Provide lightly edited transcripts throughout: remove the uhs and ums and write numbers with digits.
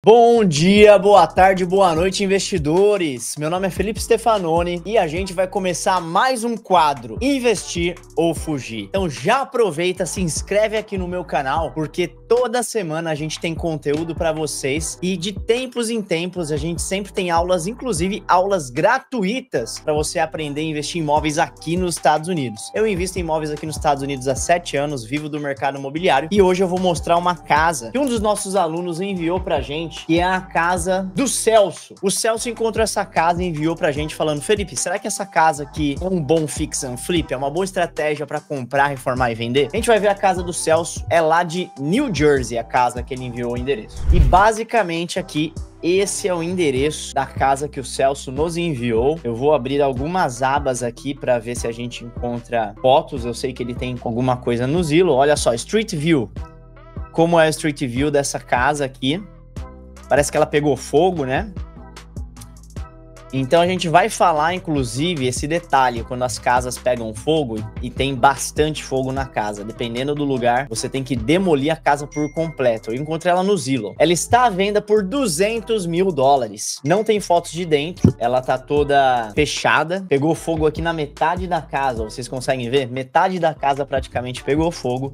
Bom dia, boa tarde, boa noite, investidores! Meu nome é Felipe Stefanoni e a gente vai começar mais um quadro, Investir ou Fugir. Então já aproveita, se inscreve aqui no meu canal, porque toda semana a gente tem conteúdo para vocês e de tempos em tempos a gente sempre tem aulas, inclusive aulas gratuitas para você aprender a investir em imóveis aqui nos Estados Unidos. Eu invisto em imóveis aqui nos Estados Unidos há 7 anos, vivo do mercado imobiliário e hoje eu vou mostrar uma casa que um dos nossos alunos enviou pra gente, que é a casa do Celso. O Celso encontrou essa casa e enviou pra gente falando: Felipe, será que essa casa aqui é um bom fix and flip? É uma boa estratégia pra comprar, reformar e vender? A gente vai ver a casa do Celso, é lá de New Jersey, a casa que ele enviou o endereço. E basicamente aqui, esse é o endereço da casa que o Celso nos enviou. Eu vou abrir algumas abas aqui para ver se a gente encontra fotos. Eu sei que ele tem alguma coisa no Zillow. Olha só, Street View. Como é o Street View dessa casa aqui? Parece que ela pegou fogo, né? Então a gente vai falar, inclusive, esse detalhe, quando as casas pegam fogo e tem bastante fogo na casa. Dependendo do lugar, você tem que demolir a casa por completo. Eu encontrei ela no Zillow. Ela está à venda por $200 mil. Não tem fotos de dentro, ela tá toda fechada. Pegou fogo aqui na metade da casa, vocês conseguem ver? Metade da casa praticamente pegou fogo.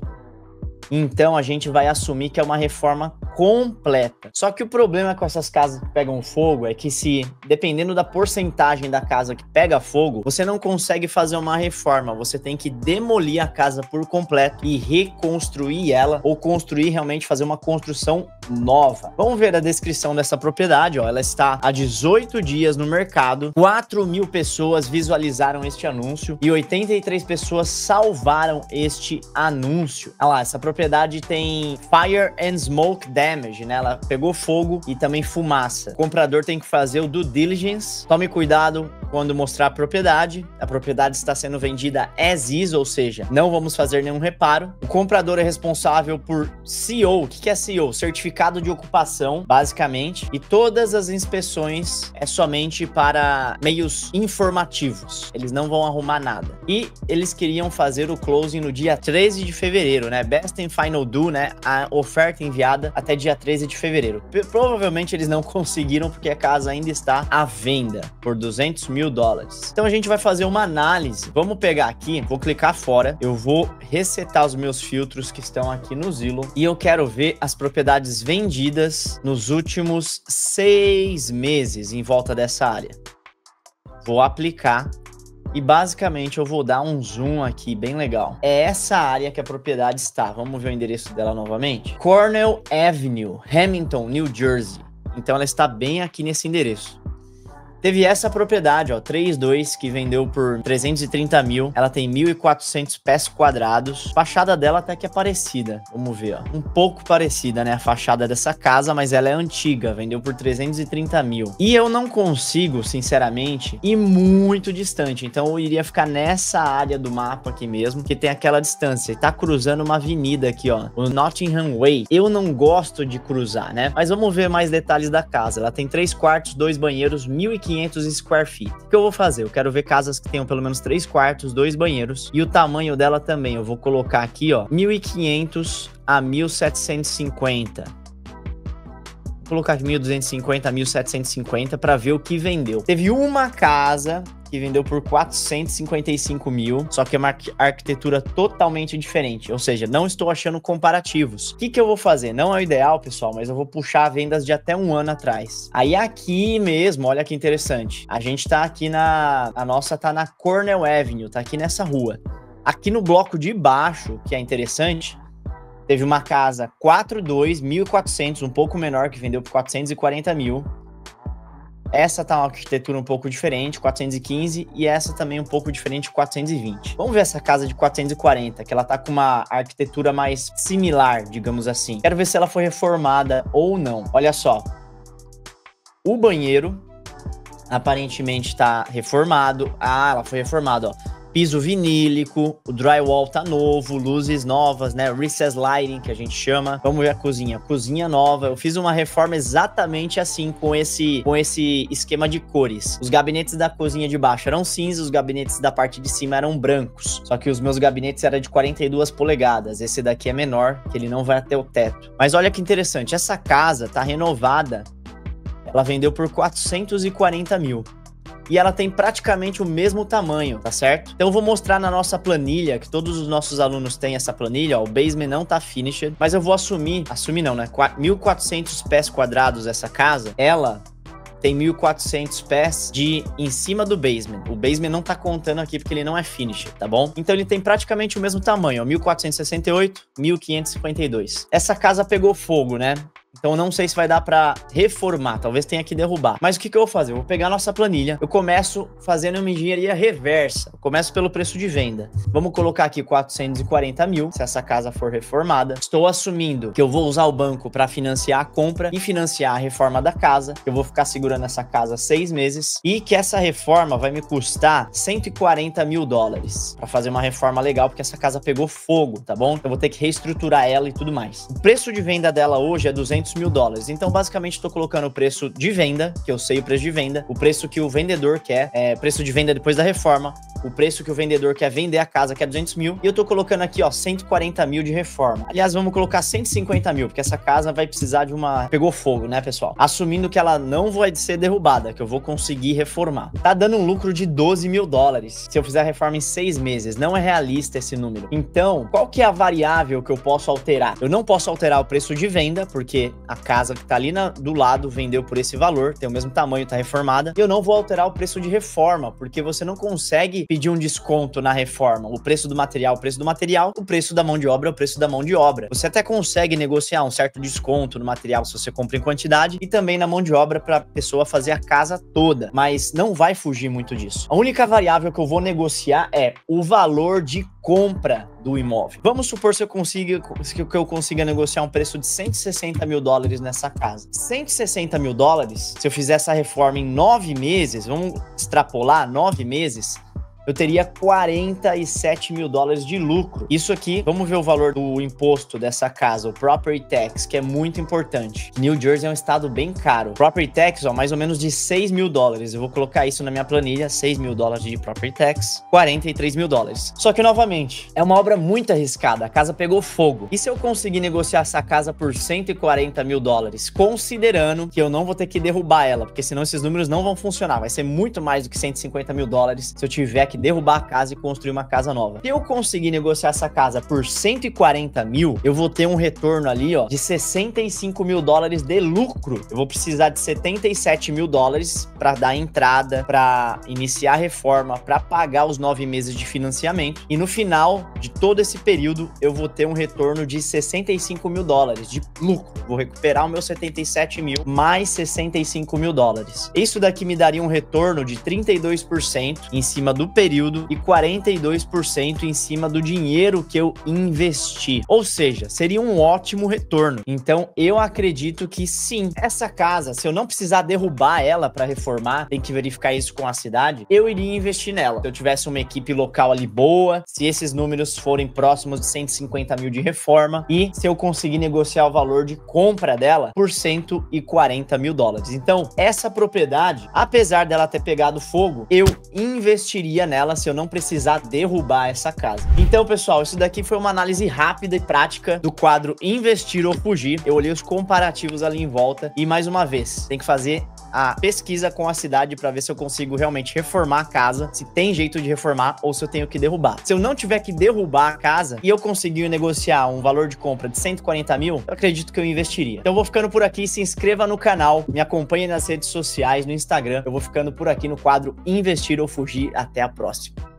Então a gente vai assumir que é uma reforma completa. Só que o problema com essas casas que pegam fogo é que, se dependendo da porcentagem da casa que pega fogo, você não consegue fazer uma reforma, você tem que demolir a casa por completo e reconstruir ela, ou construir, realmente fazer uma construção nova. Vamos ver a descrição dessa propriedade, ó. Ela está há 18 dias no mercado, 4.000 pessoas visualizaram este anúncio e 83 pessoas salvaram este anúncio. Olha lá, essa propriedade tem Fire and Smoke Damage, né? Ela pegou fogo e também fumaça. O comprador tem que fazer o due diligence. Tome cuidado quando mostrar a propriedade. A propriedade está sendo vendida as is, ou seja, não vamos fazer nenhum reparo. O comprador é responsável por CO. O que é CO? Certificado de ocupação, basicamente. E todas as inspeções é somente para meios informativos. Eles não vão arrumar nada. E eles queriam fazer o closing no dia 13 de fevereiro, né? Best and Final Due, né? A oferta enviada até dia 13 de fevereiro. Provavelmente eles não conseguiram porque a casa ainda está à venda por $200 mil. Então a gente vai fazer uma análise. Vamos pegar aqui, vou clicar fora, eu vou resetar os meus filtros que estão aqui no Zillow e eu quero ver as propriedades vendidas nos últimos 6 meses em volta dessa área. Vou aplicar e basicamente eu vou dar um zoom aqui bem legal. É essa área que a propriedade está. Vamos ver o endereço dela novamente. Cornell Avenue, Hamilton, New Jersey. Então ela está bem aqui nesse endereço. Teve essa propriedade, ó, 32, que vendeu por 330 mil. Ela tem 1.400 pés quadrados. A fachada dela até que é parecida. Vamos ver, ó. Um pouco parecida, né? A fachada dessa casa, mas ela é antiga. Vendeu por 330 mil. E eu não consigo, sinceramente, ir muito distante. Então eu iria ficar nessa área do mapa aqui mesmo, que tem aquela distância. E tá cruzando uma avenida aqui, ó. O Nottingham Way. Eu não gosto de cruzar, né? Mas vamos ver mais detalhes da casa. Ela tem 3 quartos, 2 banheiros, 1.500 square feet. O que eu vou fazer? Eu quero ver casas que tenham pelo menos 3 quartos, 2 banheiros e o tamanho dela também. Eu vou colocar aqui, ó, 1.500 a 1.750. Vou colocar aqui 1.250 a 1.750 para ver o que vendeu. Teve uma casa que vendeu por 455 mil, só que é uma arquitetura totalmente diferente, ou seja, não estou achando comparativos. O que eu vou fazer? Não é o ideal, pessoal, mas eu vou puxar vendas de até 1 ano atrás. Aí aqui mesmo, olha que interessante, a gente tá aqui a nossa tá na Cornell Avenue, tá aqui nessa rua. Aqui no bloco de baixo, que é interessante, teve uma casa 42, 1.400, um pouco menor, que vendeu por 440 mil. Essa tá uma arquitetura um pouco diferente, 415, e essa também um pouco diferente, 420. Vamos ver essa casa de 440, que ela tá com uma arquitetura mais similar, digamos assim. Quero ver se ela foi reformada ou não. Olha só. O banheiro aparentemente tá reformado. Ah, ela foi reformada, ó. piso vinílico, o drywall tá novo, luzes novas, né? Recessed lighting, que a gente chama. Vamos ver a cozinha. Cozinha nova. Eu fiz uma reforma exatamente assim, com esse esquema de cores. Os gabinetes da cozinha de baixo eram cinzas, os gabinetes da parte de cima eram brancos. Só que os meus gabinetes eram de 42 polegadas. Esse daqui é menor, que ele não vai até o teto. Mas olha que interessante, essa casa tá renovada. Ela vendeu por 440 mil. E ela tem praticamente o mesmo tamanho, tá certo? Então eu vou mostrar na nossa planilha, que todos os nossos alunos têm essa planilha, ó, o basement não tá finished, mas eu vou assumir não, né? 1.400 pés quadrados essa casa, ela tem 1.400 pés em cima do basement. O basement não tá contando aqui porque ele não é finished, tá bom? Então ele tem praticamente o mesmo tamanho, ó, 1.468, 1.552. Essa casa pegou fogo, né? Então não sei se vai dar pra reformar, talvez tenha que derrubar. Mas o que eu vou fazer? Eu vou pegar a nossa planilha, eu começo fazendo uma engenharia reversa. Eu começo pelo preço de venda. Vamos colocar aqui 440 mil, se essa casa for reformada. Estou assumindo que eu vou usar o banco para financiar a compra e financiar a reforma da casa. Eu vou ficar segurando essa casa 6 meses e que essa reforma vai me custar 140 mil dólares para fazer uma reforma legal, porque essa casa pegou fogo, tá bom? Eu vou ter que reestruturar ela e tudo mais. O preço de venda dela hoje é 200 mil dólares. Então, basicamente, estou colocando o preço de venda, que eu sei o preço de venda, o preço que o vendedor quer, preço de venda depois da reforma, o preço que o vendedor quer vender a casa, que é 200 mil, e eu tô colocando aqui, ó, 140 mil de reforma. Aliás, vamos colocar 150 mil, porque essa casa vai precisar de uma... Pegou fogo, né, pessoal? Assumindo que ela não vai ser derrubada, que eu vou conseguir reformar. Tá dando um lucro de 12 mil dólares se eu fizer a reforma em 6 meses. Não é realista esse número. Então, qual que é a variável que eu posso alterar? Eu não posso alterar o preço de venda, porque a casa que tá ali do lado vendeu por esse valor, tem o mesmo tamanho, tá reformada. E eu não vou alterar o preço de reforma, porque você não consegue pedir um desconto na reforma. O preço do material, o preço do material, o preço da mão de obra, o preço da mão de obra. Você até consegue negociar um certo desconto no material se você compra em quantidade e também na mão de obra para a pessoa fazer a casa toda, mas não vai fugir muito disso. A única variável que eu vou negociar é o valor de compra do imóvel. Vamos supor que eu consiga negociar um preço de 160 mil dólares nessa casa. 160 mil dólares, se eu fizer essa reforma em 9 meses, vamos extrapolar 9 meses, eu teria 47 mil dólares de lucro. Isso aqui, vamos ver o valor do imposto dessa casa, o Property Tax, que é muito importante. New Jersey é um estado bem caro. Property Tax, ó, mais ou menos de 6 mil dólares. Eu vou colocar isso na minha planilha, 6 mil dólares de Property Tax, 43 mil dólares. Só que, novamente, é uma obra muito arriscada. A casa pegou fogo. E se eu conseguir negociar essa casa por 140 mil dólares, considerando que eu não vou ter que derrubar ela, porque senão esses números não vão funcionar. Vai ser muito mais do que 150 mil dólares se eu tiver que derrubar a casa e construir uma casa nova. Se eu conseguir negociar essa casa por 140 mil, eu vou ter um retorno ali, ó, de 65 mil dólares de lucro. Eu vou precisar de 77 mil dólares para dar entrada, para iniciar a reforma, para pagar os 9 meses de financiamento. E no final de todo esse período, eu vou ter um retorno de 65 mil dólares de lucro. Vou recuperar o meu 77 mil mais 65 mil dólares. Isso daqui me daria um retorno de 32% em cima do período e 42% em cima do dinheiro que eu investi. Ou seja, seria um ótimo retorno. Então, eu acredito que sim, essa casa, se eu não precisar derrubar ela para reformar, tem que verificar isso com a cidade, eu iria investir nela. Se eu tivesse uma equipe local ali boa, se esses números forem próximos de 150 mil de reforma e se eu conseguir negociar o valor de compra dela por 140 mil dólares. Então, essa propriedade, apesar dela ter pegado fogo, eu investiria nela se eu não precisar derrubar essa casa. Então, pessoal, isso daqui foi uma análise rápida e prática do quadro Investir ou Fugir. Eu olhei os comparativos ali em volta e, mais uma vez, tem que fazer a pesquisa com a cidade para ver se eu consigo realmente reformar a casa, se tem jeito de reformar ou se eu tenho que derrubar. Se eu não tiver que derrubar a casa e eu conseguir negociar um valor de compra de 140 mil, eu acredito que eu investiria. Então eu vou ficando por aqui, se inscreva no canal, me acompanhe nas redes sociais, no Instagram. Eu vou ficando por aqui no quadro Investir ou Fugir. Até a próxima.